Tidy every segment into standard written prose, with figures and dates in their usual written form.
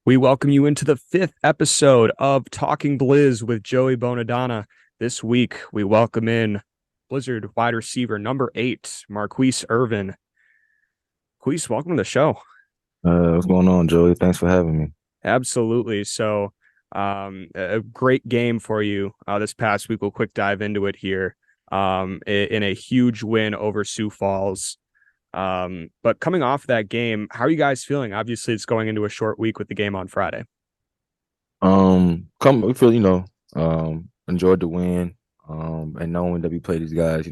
We welcome you into the fifth episode of Talking Blizz with Joey Bonadonna. This week, we welcome in Blizzard wide receiver number 8, Marquise Irvin. Marquise, welcome to the show. What's going on, Joey? Thanks for having me. Absolutely. A great game for you this past week. We'll quick dive into it here in a huge win over Sioux Falls. But coming off that game, how are you guys feeling? Obviously, it's going into a short week with the game on Friday. We feel, enjoyed the win. And knowing that we play these guys,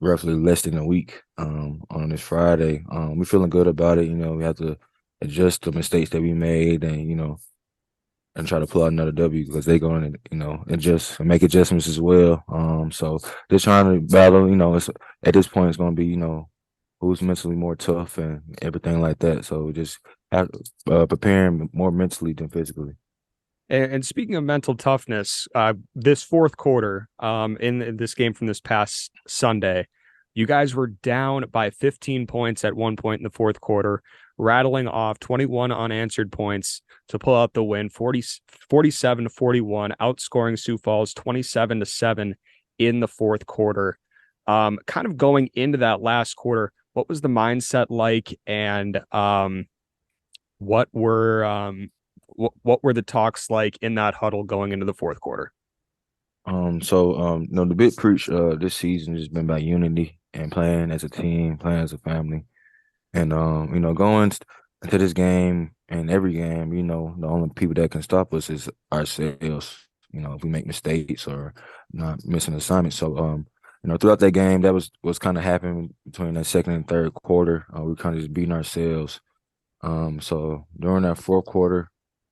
roughly less than a week, on this Friday. We're feeling good about it. We have to adjust the mistakes that we made and try to pull out another W because they're going to, adjust and make adjustments as well. So just trying to battle, it's at this point it's going to be, who's mentally more tough and everything like that. So just have, preparing more mentally than physically. And speaking of mental toughness, this fourth quarter, in this game from this past Sunday, you guys were down by 15 points at one point in the fourth quarter, rattling off 21 unanswered points to pull out the win, 47-41, outscoring Sioux Falls 27-7 in the fourth quarter. Kind of going into that last quarter, what was the mindset like, and what were what were the talks like in that huddle going into the fourth quarter? The big preach this season has been about unity and playing as a team, playing as a family. And going into this game and every game, the only people that can stop us is ourselves. If we make mistakes or not missing assignments. So throughout that game, that was kind of happening between that second and third quarter. We kind of just beating ourselves. So during that fourth quarter,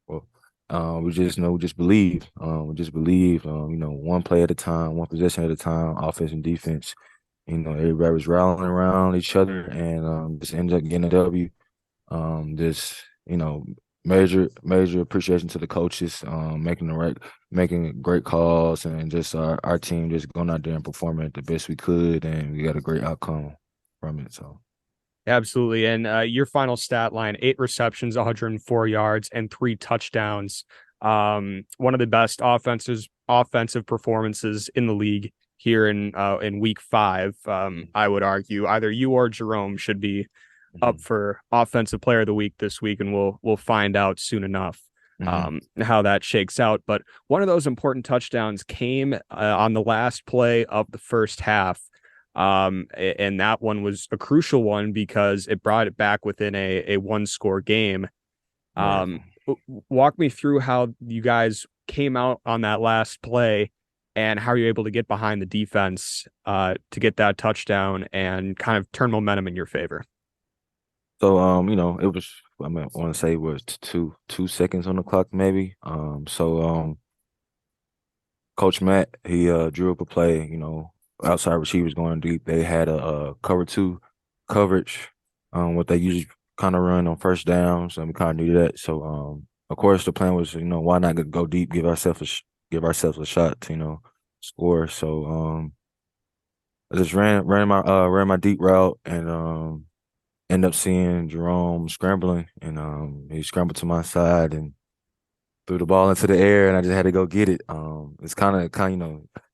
well, we just believe. We just believe. One play at a time, one possession at a time, offense and defense. Everybody was rallying around each other and just ended up getting a W. Just major appreciation to the coaches, making great calls, and just our team just going out there and performing the best we could, and we got a great outcome from it. So. Absolutely. And your final stat line: 8 receptions, 104 yards, and 3 touchdowns. One of the best offensive performances in the league here in week 5. I would argue either you or Jerome should be up for offensive player of the week this week, and we'll find out soon enough how that shakes out. But one of those important touchdowns came on the last play of the first half. And that one was a crucial one because it brought it back within a one-score game. Right. Walk me through how you guys came out on that last play and how you're able to get behind the defense to get that touchdown and kind of turn momentum in your favor. So it was, I want to say it was 2 seconds on the clock maybe. Coach Matt, he drew up a play, outside receivers going deep. They had a cover 2 coverage, what they usually kind of run on first downs, and we kind of knew that. So of course the plan was, why not go deep, give ourselves a shot to, score. So I just ran my deep route and end up seeing Jerome scrambling, and he scrambled to my side and threw the ball into the air, and I just had to go get it. It's kind of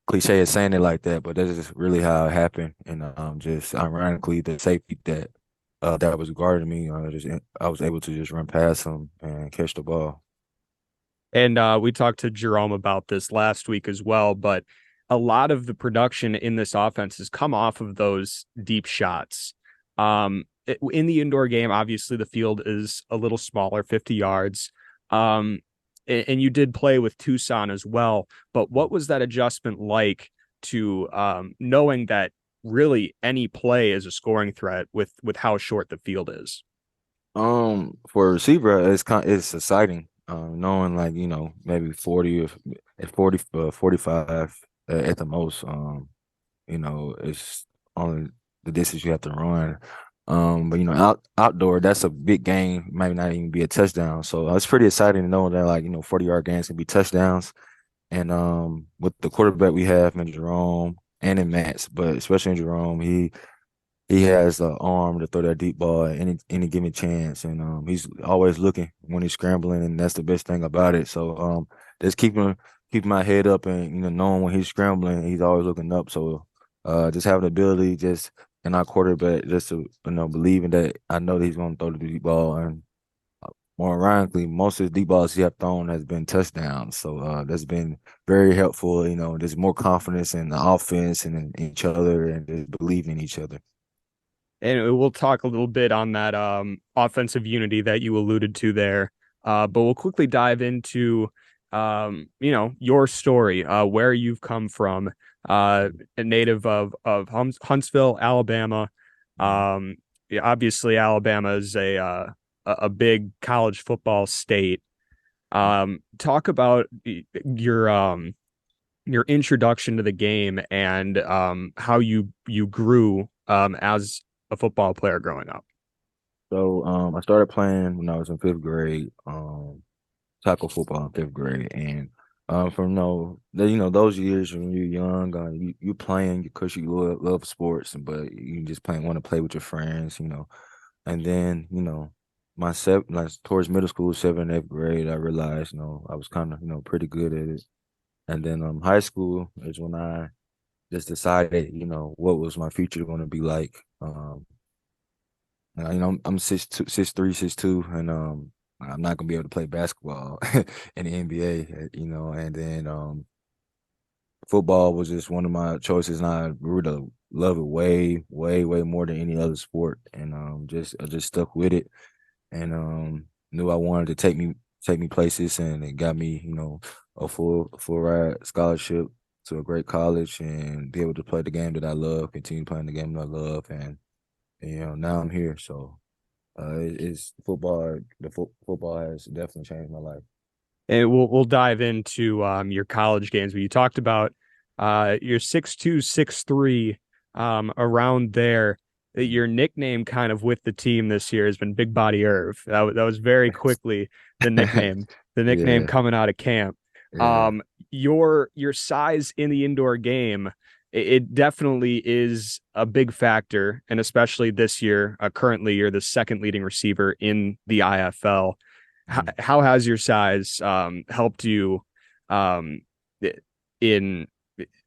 cliche of saying it like that, but that's just really how it happened. And just ironically, the safety that was guarding me, I was able to just run past him and catch the ball. And we talked to Jerome about this last week as well, but a lot of the production in this offense has come off of those deep shots. In the indoor game, obviously the field is a little smaller, 50 yards. And you did play with Tucson as well, but what was that adjustment like to knowing that really any play is a scoring threat with how short the field is? For a receiver, it's exciting. Knowing like maybe 40 or at 40 45 at the most. It's only the distance you have to run. But outdoor, that's a big game. Might not even be a touchdown. So it's pretty exciting to know that 40-yard games can be touchdowns. And with the quarterback we have in Jerome and in Matt's, but especially in Jerome, he has the arm to throw that deep ball at any given chance, and he's always looking when he's scrambling, and that's the best thing about it. So just keeping my head up, and knowing when he's scrambling, he's always looking up. So just having the ability, just in our quarterback, just to believing that I know that he's going to throw the deep ball, and more ironically, most of the deep balls he have thrown has been touchdowns. So that's been very helpful. There's more confidence in the offense and in each other, and just believing in each other. And we'll talk a little bit on that offensive unity that you alluded to there. But we'll quickly dive into your story, where you've come from, a native of Huntsville, Alabama. Mhm. Yeah, obviously, Alabama is a big college football state. Talk about your introduction to the game and how you grew as a football player growing up. So I started playing when I was in fifth grade, tackle football in fifth grade, and from those years when you're young, you playing because you love sports, but you just want to play with your friends, and then like towards middle school, seventh, eighth grade, I realized I was kind of pretty good at it, and then high school is when I just decided what was my future going to be like. I'm 6'2", 6'3", 6'2", and I'm not gonna be able to play basketball in the NBA, and then football was just one of my choices, and I grew to love it way, way, way more than any other sport, and I just stuck with it, and knew I wanted to take me places, and it got me, a full ride scholarship to a great college, and be able to play the game that I love, continue playing the game that I love, and now I'm here, so. It's football. Football has definitely changed my life. And we'll dive into your college games, but you talked about you're 6'2", 6'3", around there. Your nickname kind of with the team this year has been Big Body Irv. That was very quickly the nickname, the nickname Yeah, coming out of camp. yeah. Um, your size in the indoor game, it definitely is a big factor, and especially this year, currently you're the second leading receiver in the IFL. Mhm, How has your size helped you um, in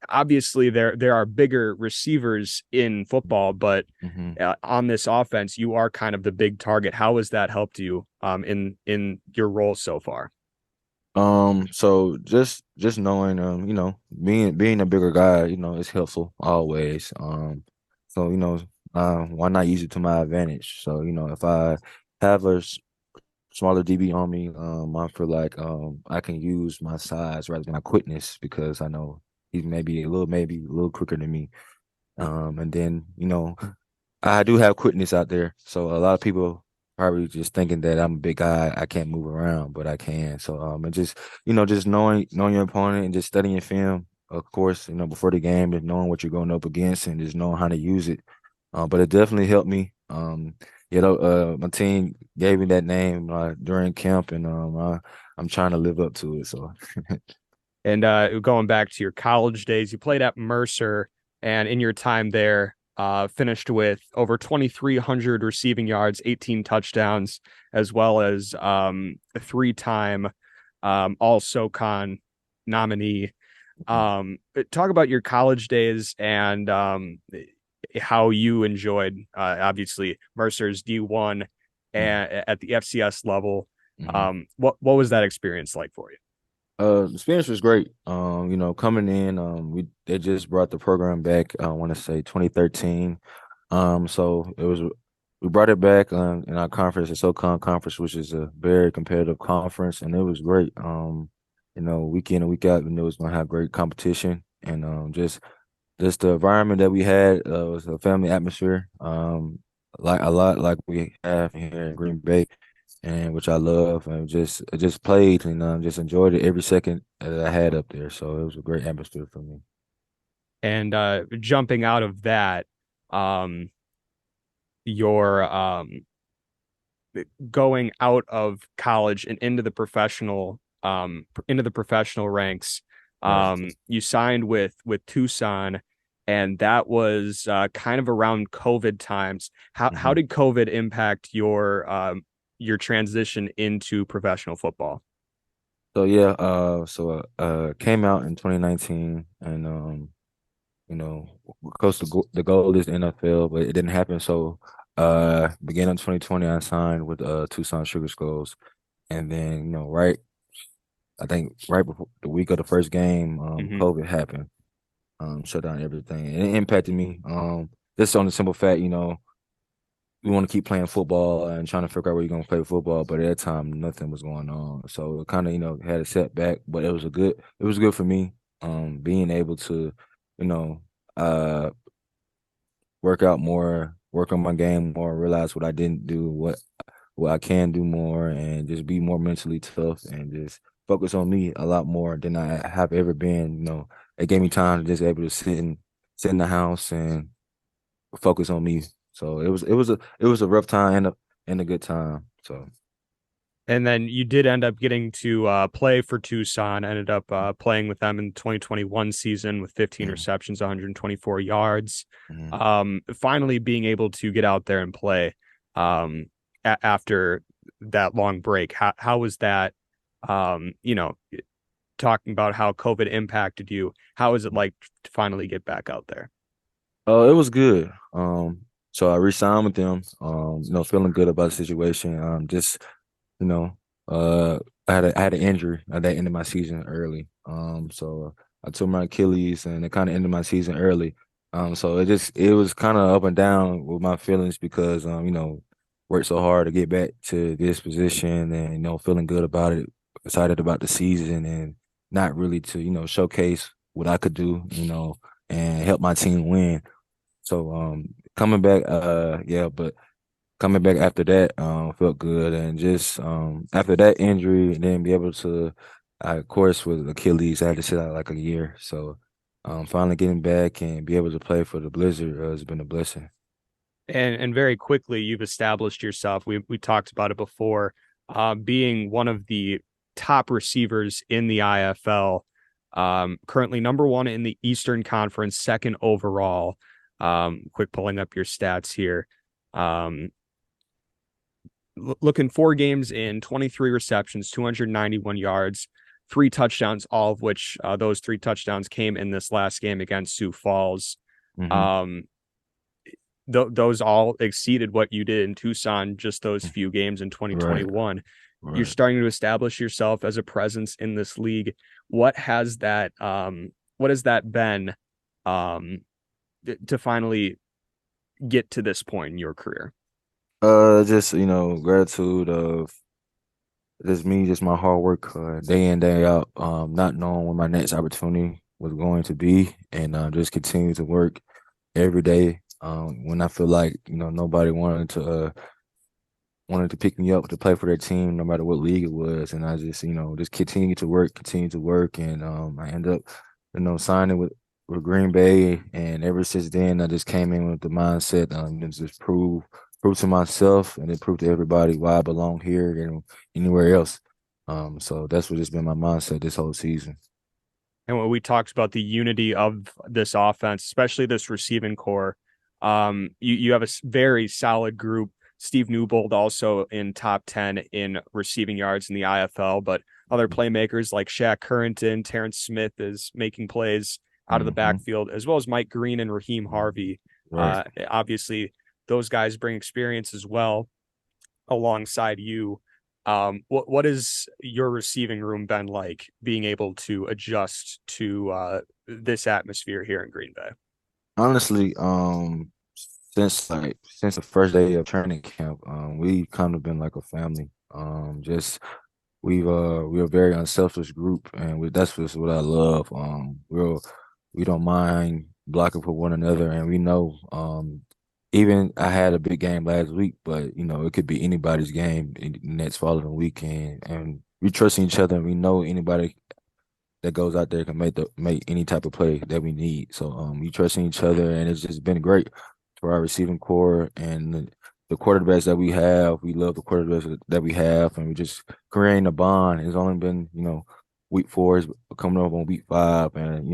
obviously there are bigger receivers in football, but mhm. on this offense, you are kind of the big target. How has that helped you in your role so far? So just knowing, being a bigger guy, is helpful always. So why not use it to my advantage? So if I have smaller DB on me, I feel like I can use my size rather than my quickness because I know he's maybe a little quicker than me. And then, I do have quickness out there. So a lot of people probably just thinking that I'm a big guy, I can't move around, but I can. So and just knowing your opponent and just studying film, of course, before the game, and knowing what you're going up against and just knowing how to use it. But it definitely helped me. My team gave me that name during camp, and I'm trying to live up to it. So And going back to your college days, you played at Mercer, and in your time there, finished with over 2,300 receiving yards, 18 touchdowns, as well as a three-time All SoCon nominee. Talk about your college days and how you enjoyed, obviously, Mercer's D1 mhm, and at the FCS level. mhm. What was that experience like for you? The experience was great. Coming in, they just brought the program back. I want to say 2013. So we brought it back in our conference, the SoCon conference, which is a very competitive conference, and it was great. Week in and week out, we knew it was gonna have great competition, and just the environment that we had was a family atmosphere, like a lot like we have here in Green Bay, and which I love, and just played and just enjoyed it every second that I had up there. So it was a great atmosphere for me. And jumping out of that, um, your going out of college and into the professional ranks. Right. You signed with Tucson, and that was kind of around COVID times. How Hmm. did COVID impact your transition into professional football? So yeah, came out in 2019, and of course the goal is the NFL, but it didn't happen. So beginning of 2020, I signed with Tucson Sugar Skulls, and then I think right before the week of the first game, Hmm. COVID happened, shut down everything, and it impacted me. Just on the simple fact, we want to keep playing football and trying to figure out where you're gonna play football, but at that time nothing was going on. So it kind of, had a setback, but it was good for me. Being able to, you know, uh work out more, work on my game more, realize what I didn't do, what I can do more, and just be more mentally tough and just focus on me a lot more than I have ever been. It gave me time to just able to sit in the house and focus on me. So it was a rough time and a good time. So And then you did end up getting to play for Tucson, ended up playing with them in the 2021 season with 15 mm, receptions, 124 yards. mm. Finally being able to get out there and play after that long break. How was that? Talking about how COVID impacted you. How is it like to finally get back out there? It was good. So I re-signed with them. Feeling good about the situation. Just you know, I had an injury that ended my season early. So I tore my Achilles and it kind of ended my season early. So it was kind of up and down with my feelings because worked so hard to get back to this position and feeling good about it, excited about the season and not really to showcase what I could do, and help my team win. So coming back, yeah, but coming back after that felt good, and just after that injury and then be able to of course with Achilles I had to sit out like a year. So finally getting back and be able to play for the Blizzard has been a blessing. And very quickly you've established yourself. We talked about it before, being one of the top receivers in the IFL. Currently number one in the Eastern Conference, second overall. Quick pulling up your stats here. Um, Looking 4 games in, 23 receptions, 291 yards, 3 touchdowns, all of which those 3 touchdowns came in this last game against Sioux Falls. Hmm. Um, those all exceeded what you did in Tucson just those few games in Right, 2021. You're right. starting to establish yourself as a presence in this league. What has that been um, to finally get to this point in your career? Just gratitude of just my hard work, day in, day out, not knowing when my next opportunity was going to be, and just continue to work every day. When I feel like nobody wanted to pick me up to play for their team, no matter what league it was, and I just continue to work, and I end up signing with Green Bay, and ever since then I just came in with the mindset to just prove to myself and then prove to everybody why I belong here and anywhere else. So that's what it's been my mindset this whole season. And when we talked about the unity of this offense, especially this receiving core, you have a very solid group. Steve Newbold also in top 10 in receiving yards in the IFL, but other playmakers like Shaq Currington, Terrence Smith is making plays out of the Hmm. backfield, as well as Mike Green and Raheem Harvey. Right. Obviously, those guys bring experience as well alongside you. What has your receiving room been like being able to adjust to this atmosphere here in Green Bay? Honestly, since the first day of training camp, we've kind of been like a family. Just we're a very unselfish group, and that's just what I love. We don't mind blocking for one another, and we know even I had a big game last week, but it could be anybody's game in the next following weekend, and we trust each other, and we know anybody that goes out there can make any type of play that we need. So we trust in each other, and it's just been great for our receiving core and the quarterbacks that we have. We love the quarterbacks that we have, and we just creating a bond. It's only been week 4 is coming up on week 5, and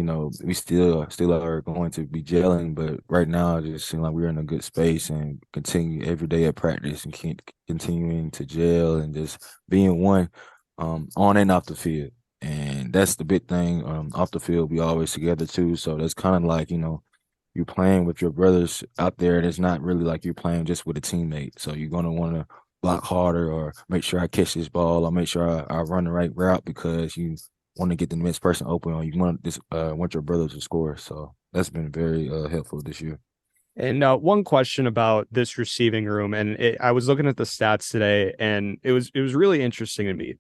we still are going to be gelling. But right now, it just seems like we're in a good space and continue every day at practice and continuing to gel and just being one, on and off the field. And that's the big thing. Off the field, we always together too. So that's kind of like, you're playing with your brothers out there, and it's not really like you're playing just with a teammate. So you're gonna want to block harder, or make sure I catch this ball, or make sure I run the right route, because you want to get the next person open, or you want your brothers to score. So that's been very helpful this year. And one question about this receiving room, and I was looking at the stats today, and it was really interesting to me.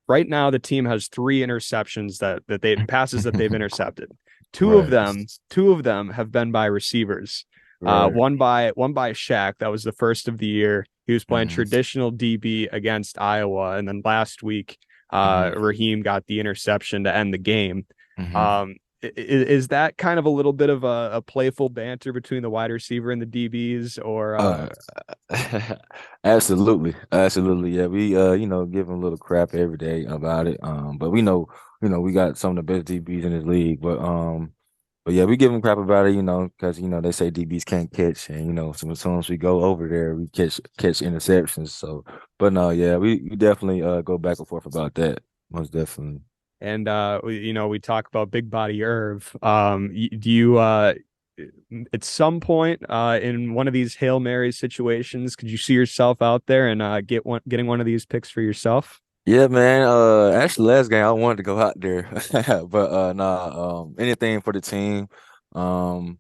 Right now, the team has 3 interceptions that they passes that they've intercepted. Two of Right, them, two of them have been by receivers. right. One by Shaq. That was the first of the year. He was playing Hmm. traditional DB against Iowa, and then last week, Hmm. Raheem got the interception to end the game. Hmm. Is that kind of a little bit of a playful banter between the wide receiver and the DBs, or Uh, absolutely, absolutely. Yeah, we give them a little crap every day about it. But we know, we got some of the best DBs in this league. But yeah, we give them crap about it, because they say DBs can't catch, and sometimes we go over there, we catch interceptions. So, but no, yeah, we definitely go back and forth about that. Most definitely. and we talk about big body Irv. Do you at some point in one of these Hail Mary situations, could you see yourself out there and getting one of these picks for yourself? Yeah, man. Actually, last game I wanted to go out there, but nah. Anything for the team. Um,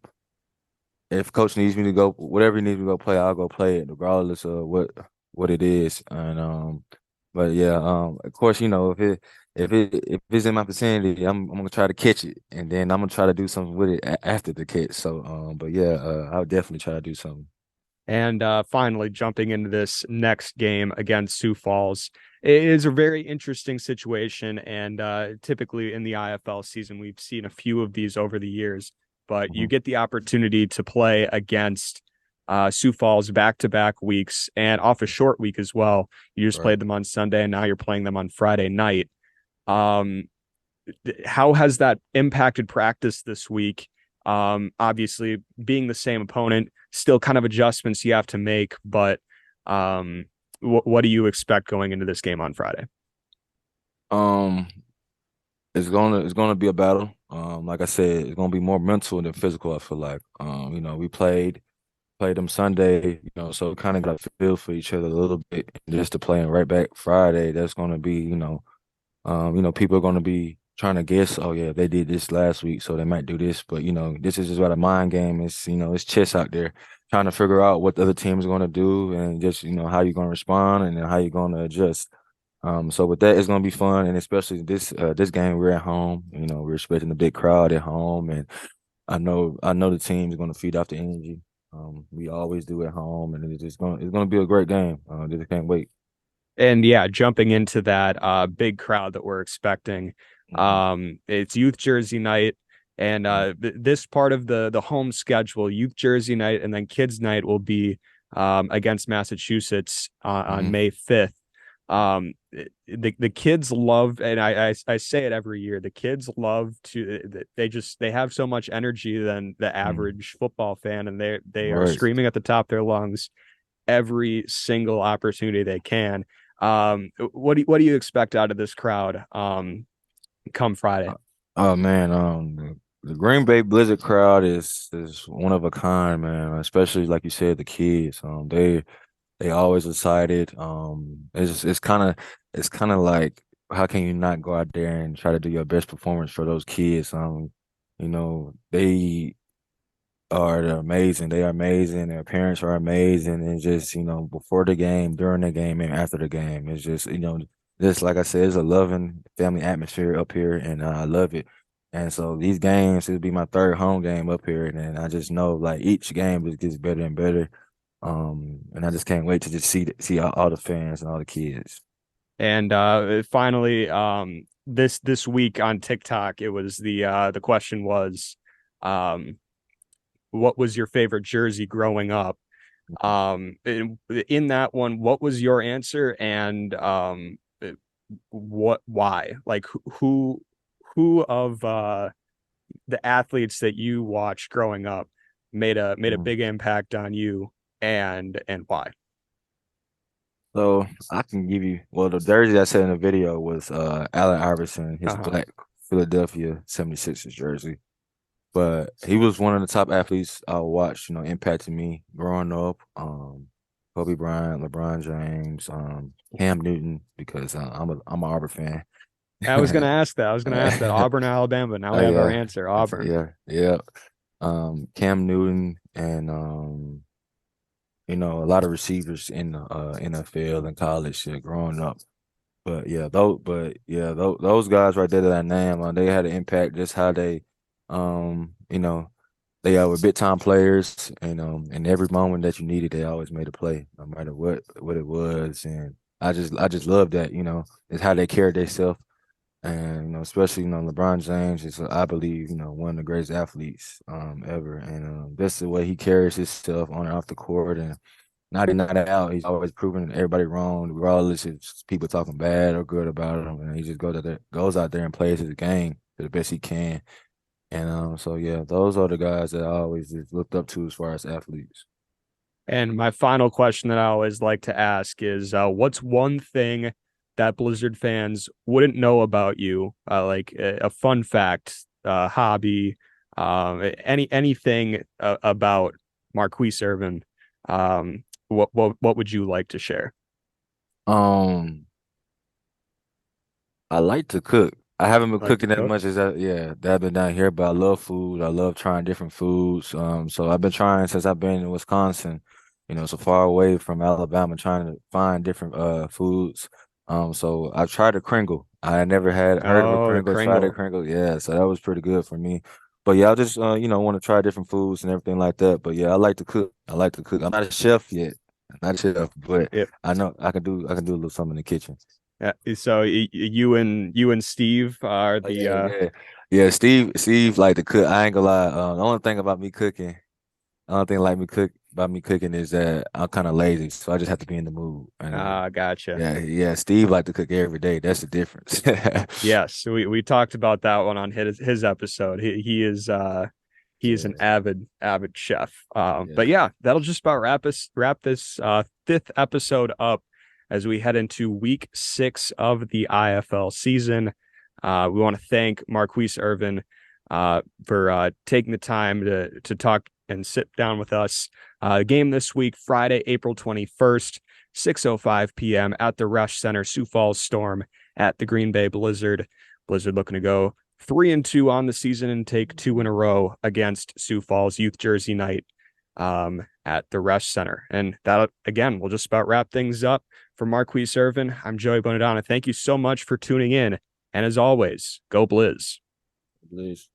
if coach needs me to go, whatever he needs me to go play, I'll go play it, regardless of what it is. And but yeah, of course, if it's in my vicinity, I'm gonna try to catch it, and then I'm gonna try to do something with it after the catch. So, but yeah, I'll definitely try to do something. And finally, jumping into this next game against Sioux Falls, it is a very interesting situation. And typically in the IFL season, we've seen a few of these over the years. But you Mhm. get the opportunity to play against Sioux Falls back-to-back weeks and off a short week as well. You just Right. played them on Sunday, and now you're playing them on Friday night. Um, how has that impacted practice this week? Obviously, being the same opponent, still kind of adjustments you have to make, but what do you expect going into this game on Friday? Um, it's gonna be a battle. Like I said, it's gonna be more mental than physical, I feel like. We played them Sunday, so kind of got a feel for each other a little bit. And just to play them right back Friday, that's gonna be, people are gonna be trying to guess, oh yeah, they did this last week, so they might do this. But this is just about a mind game. It's chess out there, trying to figure out what the other team is gonna do, and just how you're gonna respond, and then how you're gonna adjust. So with that, it's gonna be fun, and especially this game, we're at home. We're expecting a big crowd at home, and I know the team's gonna feed off the energy. We always do at home, and it's gonna be a great game. Just can't wait. And yeah, jumping into that big crowd that we're expecting. Hmm. It's youth jersey night, and this part of the home schedule, youth jersey night, and then kids night will be against Massachusetts on Hmm. May 5th. The kids love, and I say it every year. The kids love to they have so much energy than the Hmm. average football fan, and they are Right. screaming at the top of their lungs every single opportunity they can. What do you expect out of this crowd come Friday? Uh, Oh man, the Green Bay Blizzard crowd is one of a kind, man. Especially like you said, the kids. They always excited. It's kind of like, how can you not go out there and try to do your best performance for those kids? They are amazing. They are amazing. Their parents are amazing. And just, before the game, during the game, and after the game, it's just, just like I said, it's a loving family atmosphere up here, and I love it. And so these games, it'll be my third home game up here, and then I just know like each game just gets better and better. And I just can't wait to just see all the fans and all the kids. And finally, this week on TikTok, it was the question was, um, what was your favorite jersey growing up? In that one, what was your answer? And why? Like who of the athletes that you watched growing up made a Mm. big impact on you, and why? So I can give you well the jersey I said in the video was Allen Iverson, his Uh-huh. black Philadelphia 76ers jersey. But he was one of the top athletes I watched, impacted me growing up. Kobe Bryant, LeBron James, Cam Newton, because I'm an Auburn fan. I was gonna ask that. I was gonna ask that. Auburn, Alabama. Now we have our Yeah, answer. Auburn. yeah. Cam Newton and a lot of receivers in the NFL and college growing up. Those guys right there that I named, they had an impact. Just how they, they were big time players, and in every moment that you needed, they always made a play, no matter what it was. And I just love that. It's how they carried themselves, and especially LeBron James is, I believe, one of the greatest athletes ever, and that's the way he carries himself on and off the court, and not in, not out. He's always proving everybody wrong, regardless if people talking bad or good about him. And he just goes out there and plays his game to the best he can. And so yeah, those are the guys that I always just looked up to as far as athletes. And my final question that I always like to ask is, what's one thing that Blizzard fans wouldn't know about you? Like a fun fact, hobby, anything about Marquise Irvin. What would you like to share? Um, I like to cook. I haven't been Like to cooking as cook? much as that I've been down here, but I love food. I love trying different foods. So I've been trying since I've been in Wisconsin, so far away from Alabama, trying to find different foods. So I tried a Kringle. I never had heard of a Oh, the Kringle, tried a Kringle. Kringle. Yeah, so that was pretty good for me. But yeah, I just want to try different foods and everything like that. But yeah, I like to cook. I like to cook. I'm not a chef yet. I'm not a chef, but Yeah. I know I can do a little something in the kitchen. Yeah. So you and Steve are Oh the yeah, yeah, yeah. Steve like to cook. I ain't gonna lie. The only thing about me cooking, the only thing like me cook about me cooking is that I'm kind of lazy, so I just have to be in the mood. And gotcha. yeah, yeah. Steve like to cook every day. That's the difference. Yes, we talked about that one on his episode. He is an Yeah, avid chef. But yeah. yeah, that'll just about wrap this fifth episode up as we head into week 6 of the IFL season. We want to thank Marquise Irvin for taking the time to talk and sit down with us. Game this week, Friday, April 21st, 6:05 p.m. at the Rush Center, Sioux Falls Storm at the Green Bay Blizzard. Blizzard looking to go 3-2 on the season and take 2 in a row against Sioux Falls Youth Jersey Night at the Rush Center. And that, again, will just about wrap things up. For Marquise Irvin, I'm Joey Bonadonna. Thank you so much for tuning in. And as always, go Blizz. Please.